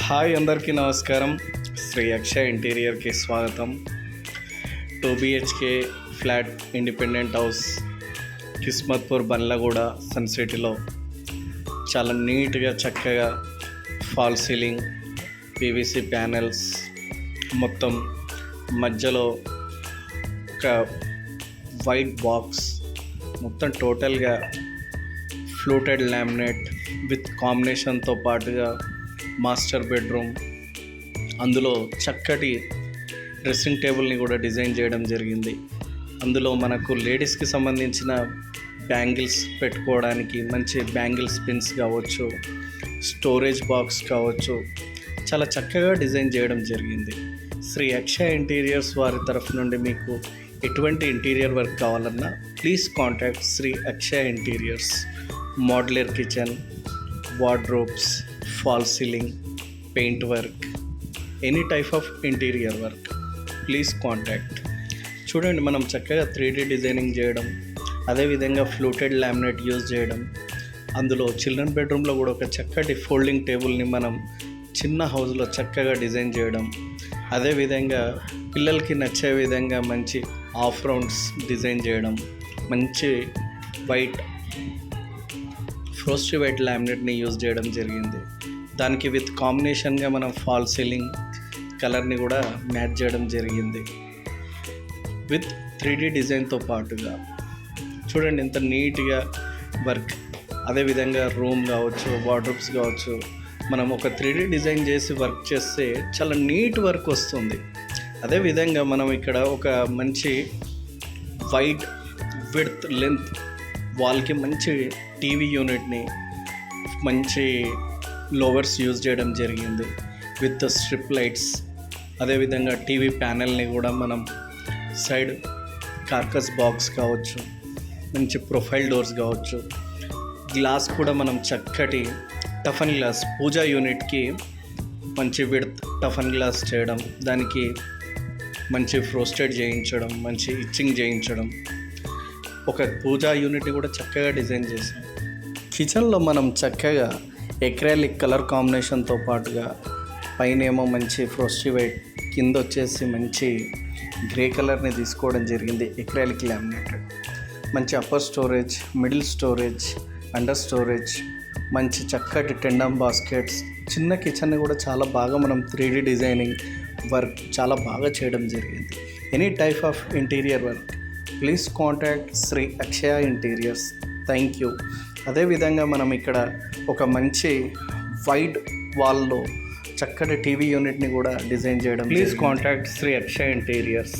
Hi అందరికీ నమస్కారం. శ్రీ అక్షయ్ ఇంటీరియర్కి స్వాగతం. 2 BHK flat independent house Kismatpur Bandlaguda sun సిటీలో చాలా నీట్గా చక్కగా ఫాల్ సీలింగ్, పీవీసీ ప్యానెల్స్, మొత్తం మధ్యలో ఒక వైట్ బాక్స్, మొత్తం టోటల్గా ఫ్లూటెడ్ లామినేట్ విత్ కాంబినేషన్తో పాటుగా మాస్టర్ బెడ్రూమ్, అందులో చక్కటి డ్రెస్సింగ్ టేబుల్ని కూడా డిజైన్ చేయడం జరిగింది. అందులో మనకు లేడీస్కి సంబంధించిన బ్యాంగిల్స్ పెట్టుకోవడానికి మంచి బ్యాంగిల్స్ పిన్స్ కావచ్చు, స్టోరేజ్ బాక్స్ కావచ్చు, చాలా చక్కగా డిజైన్ చేయడం జరిగింది. శ్రీ అక్షయ్ ఇంటీరియర్స్ వారి తరఫు నుండి మీకు ఎటువంటి ఇంటీరియర్ వర్క్ కావాలన్నా please contact Shri Akshay interiors. Modular kitchen, wardrobes, fall ceiling, paint work, any type of interior work please contact. చూడండి, మనం చక్కగా 3D డిజైనింగ్ చేయడం, అదేవిధంగా ఫ్లూటెడ్ లామినేట్ యూజ్ చేయడం, అందులో చిల్డ్రన్ బెడ్రూమ్లో కూడా ఒక చక్కటి ఫోల్డింగ్ టేబుల్ని మనం చిన్న హౌస్లో చక్కగా డిజైన్ చేయడం, అదేవిధంగా పిల్లలకి నచ్చే విధంగా మంచి ఆఫ్ రౌండ్స్ డిజైన్ చేయడం, మంచి వైట్ ఫ్రోస్టీ వైట్ లామినేట్ని యూజ్ చేయడం జరిగింది. దానికి విత్ కాంబినేషన్గా మనం ఫాల్ సీలింగ్ కలర్ని కూడా మ్యాచ్ చేయడం జరిగింది విత్ 3D డిజైన్తో పాటుగా. చూడండి ఎంత నీట్గా వర్క్. అదేవిధంగా రూమ్ కావచ్చు, వార్డ్రోబ్స్ కావచ్చు, మనం ఒక 3D డిజైన్ చేసి వర్క్ చేస్తే చాలా నీట్ వర్క్ వస్తుంది. అదేవిధంగా మనం ఇక్కడ ఒక మంచి వైడ్ విడ్త్ లెంత్ వాల్కి మంచి టీవీ యూనిట్ని, మంచి లోవర్స్ యూజ్ చేయడం జరిగింది విత్ స్ట్రిప్ లైట్స్. అదేవిధంగా టీవీ ప్యానెల్ని కూడా మనం సైడ్ కార్కస్ బాక్స్ కావచ్చు, మంచి ప్రొఫైల్ డోర్స్ కావచ్చు, గ్లాస్ కూడా మనం చక్కటి టఫన్ గ్లాస్ పూజా యూనిట్కి మంచి విడ్త్ టఫన్ గ్లాస్ చేయడం, దానికి మంచి ఫ్రోస్టెడ్ చేయించడం, మంచి ఇచ్చింగ్ చేయించడం, ఒక పూజా యూనిట్ని కూడా చక్కగా డిజైన్ చేసాం. కిచెన్లో మనం చక్కగా ఎక్రాలిక్ కలర్ కాంబినేషన్తో పాటుగా పైన ఏమో మంచి ఫ్రోస్టీ వైట్, కింద వచ్చేసి మంచి గ్రే కలర్ని తీసుకోవడం జరిగింది. ఎక్రాలిక్ లామినేటెడ్, మంచి upper storage, middle storage, under storage, మంచి చక్కటి టెండమ్ బాస్కెట్స్. చిన్న కిచెన్ని కూడా చాలా బాగా మనం 3D డిజైనింగ్ వర్క్ చాలా బాగా చేయడం జరిగింది. Any type of interior work please contact Shri Akshaya interiors. Thank you. అదేవిధంగా మనం ఇక్కడ ఒక మంచి వైడ్ వాల్లో చక్కటి టీవీ యూనిట్ని కూడా డిజైన్ చేయడం. Please contact Shri Akshaya interiors.